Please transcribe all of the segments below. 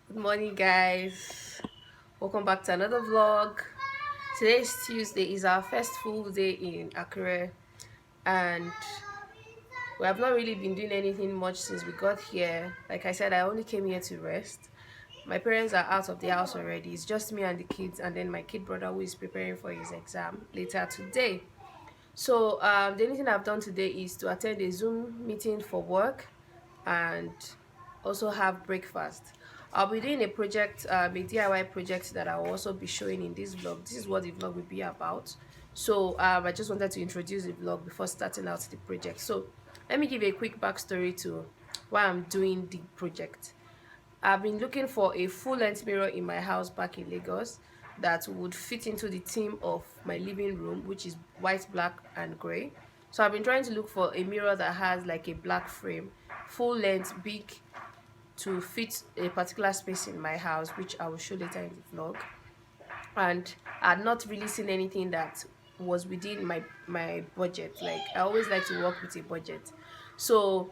Good morning, guys. Welcome back to another vlog. Today is Tuesday. Is our first full day in Akure, and we have not really been doing anything much since we got here. Like I said, I only came here to rest. My parents are out of the house already. It's just me and the kids, and then my kid brother who is preparing for his exam later today. So the only thing I've done today is to attend a Zoom meeting for work and also have breakfast. I'll be doing a project, a DIY project that I'll also be showing in this vlog. This is what the vlog will be about. So I just wanted to introduce the vlog before starting out the project. So let me give a quick backstory to why I'm doing the project. I've been looking for a full-length mirror in my house back in Lagos that would fit into the theme of my living room, which is white, black, and grey. So I've been trying to look for a mirror that has like a black frame, full length, big, to fit a particular space in my house, which I will show later in the vlog. And I had not really seen anything that was within my budget. Like, I always like to work with a budget. So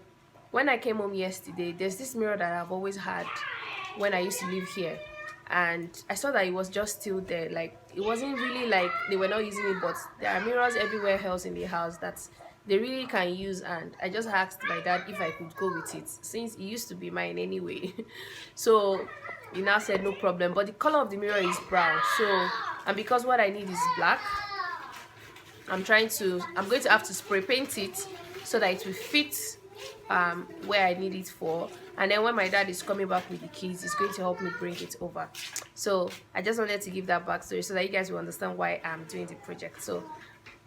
when I came home yesterday, there's this mirror that I've always had when I used to live here, and I saw that it was just still there. Like, it wasn't really like they were not using it, but there are mirrors everywhere else in the house that they really can use. And I just asked my dad if I could go with it, since it used to be mine anyway. So he now said no problem, but the color of the mirror is brown. So, and because what I need is black, I'm going to have to spray paint it so that it will fit where I need it for. And then when my dad is coming back with the keys, he's going to help me bring it over. So I just wanted to give that backstory so that you guys will understand why I'm doing the project. So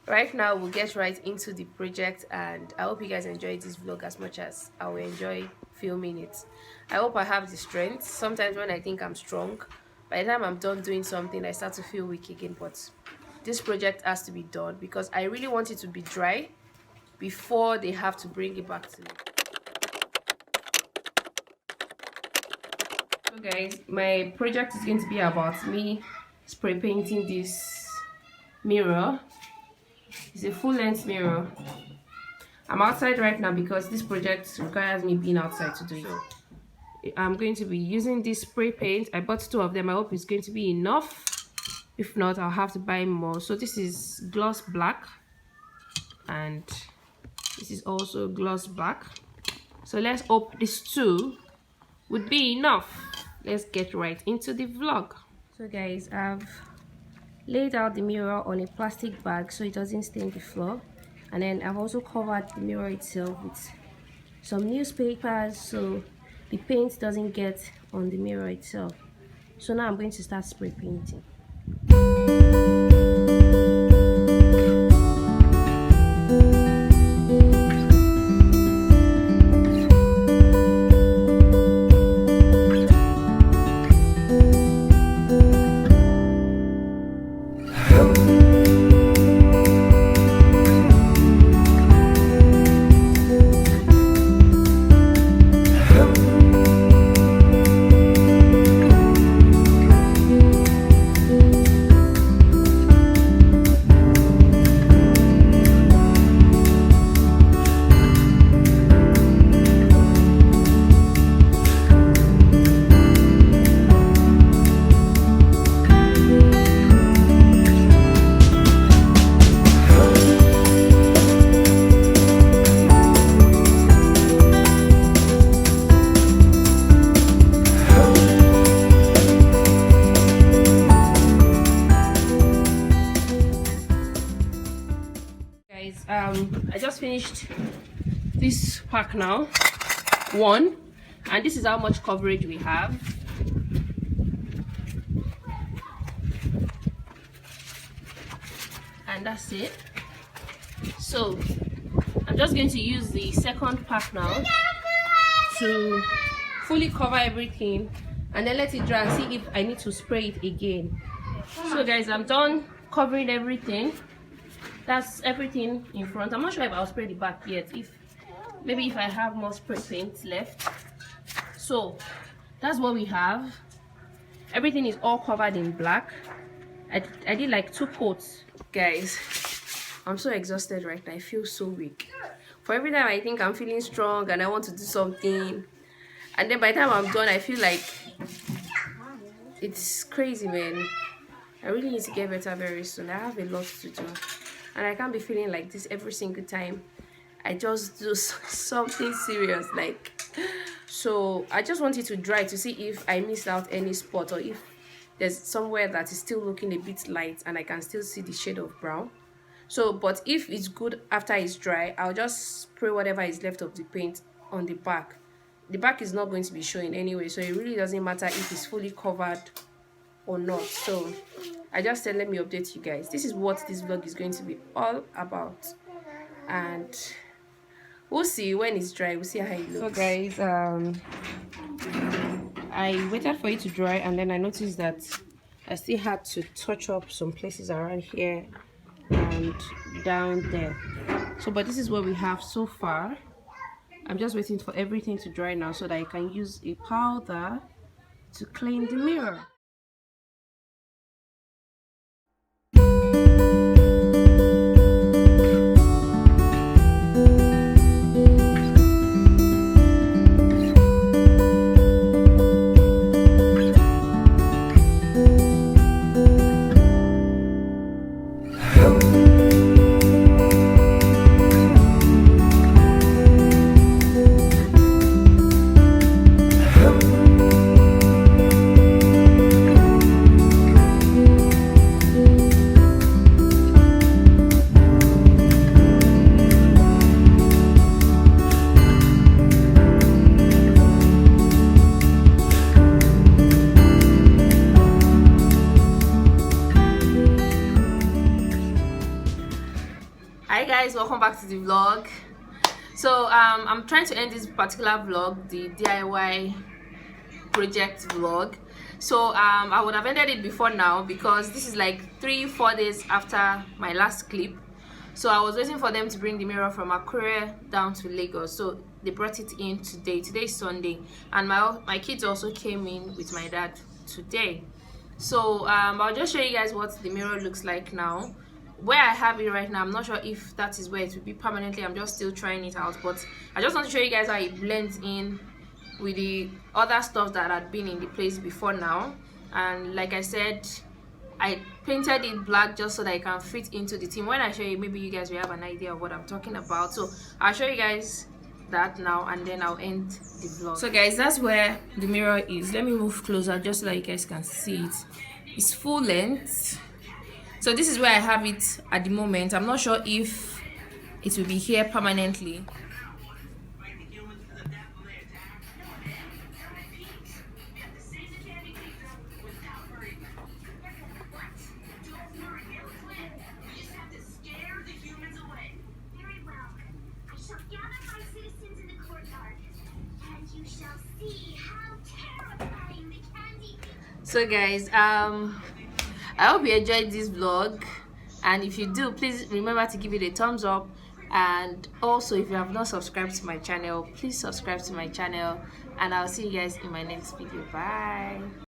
right now we'll get right into the project, and I hope you guys enjoy this vlog as much as I will enjoy filming it. I hope I have the strength. Sometimes when I think I'm strong, by the time I'm done doing something, I start to feel weak again. But this project has to be done because I really want it to be dry before they have to bring it back to me. So guys, my project is going to be about me spray painting this mirror. It's a full-length mirror. I'm outside right now because this project requires me being outside to do it. So I'm going to be using this spray paint. I bought 2 of them. I hope it's going to be enough. If not, I'll have to buy more. So this is gloss black, and this is also gloss black. So let's hope these 2 would be enough. Let's get right into the vlog. So guys, I've laid out the mirror on a plastic bag so it doesn't stain the floor, and then I've also covered the mirror itself with some newspapers so the paint doesn't get on the mirror itself. So now I'm going to start spray painting. I just finished this pack now, 1, and this is how much coverage we have. And that's it. So I'm just going to use the second pack now to fully cover everything, and then let it dry and see if I need to spray it again. So guys, I'm done covering everything. That's everything in front. I'm not sure if I'll spray the back yet, maybe if I have more spray paint left. So that's what we have. Everything is all covered in black. I did like 2 coats. Guys, I'm so exhausted right now. I feel so weak. For every time I think I'm feeling strong and I want to do something, and then by the time I'm done, I feel like It's crazy, man. I really need to get better very soon. I have a lot to do, and I can't be feeling like this every single time I just do something serious. Like, so I just want it to dry to see if I missed out any spot, or if there's somewhere that is still looking a bit light and I can still see the shade of brown. So, but if it's good after it's dry, I'll just spray whatever is left of the paint on the back. The back is not going to be showing anyway, so it really doesn't matter if it's fully covered or not. So I just said, let me update you guys. This is what this vlog is going to be all about, and we'll see when it's dry. We'll see how it looks. So guys, I waited for it to dry, and then I noticed that I still had to touch up some places around here and down there. So, but this is what we have so far. I'm just waiting for everything to dry now so that I can use a powder to clean the mirror. Hi guys, welcome back to the vlog. So I'm trying to end this particular vlog, the DIY project vlog. So I would have ended it before now, because this is like 3-4 days after my last clip. So I was waiting for them to bring the mirror from Akure down to Lagos. So they brought it in today. Today is Sunday, and my kids also came in with my dad today. So I'll just show you guys what the mirror looks like now. Where I have it right now, I'm not sure if that is where it will be permanently. I'm just still trying it out, but I just want to show you guys how it blends in with the other stuff that had been in the place before now. And like I said, I painted it black just so that it can fit into the theme. When I show you, maybe you guys will have an idea of what I'm talking about. So I'll show you guys that now, and then I'll end the vlog. So guys, that's where the mirror is. Let me move closer just so that you guys can see it. It's full length. So this is where I have it at the moment. I'm not sure if it will be here permanently. So guys, I hope you enjoyed this vlog, and if you do, please remember to give it a thumbs up. And also, if you have not subscribed to my channel, please subscribe to my channel, and I'll see you guys in my next video. Bye.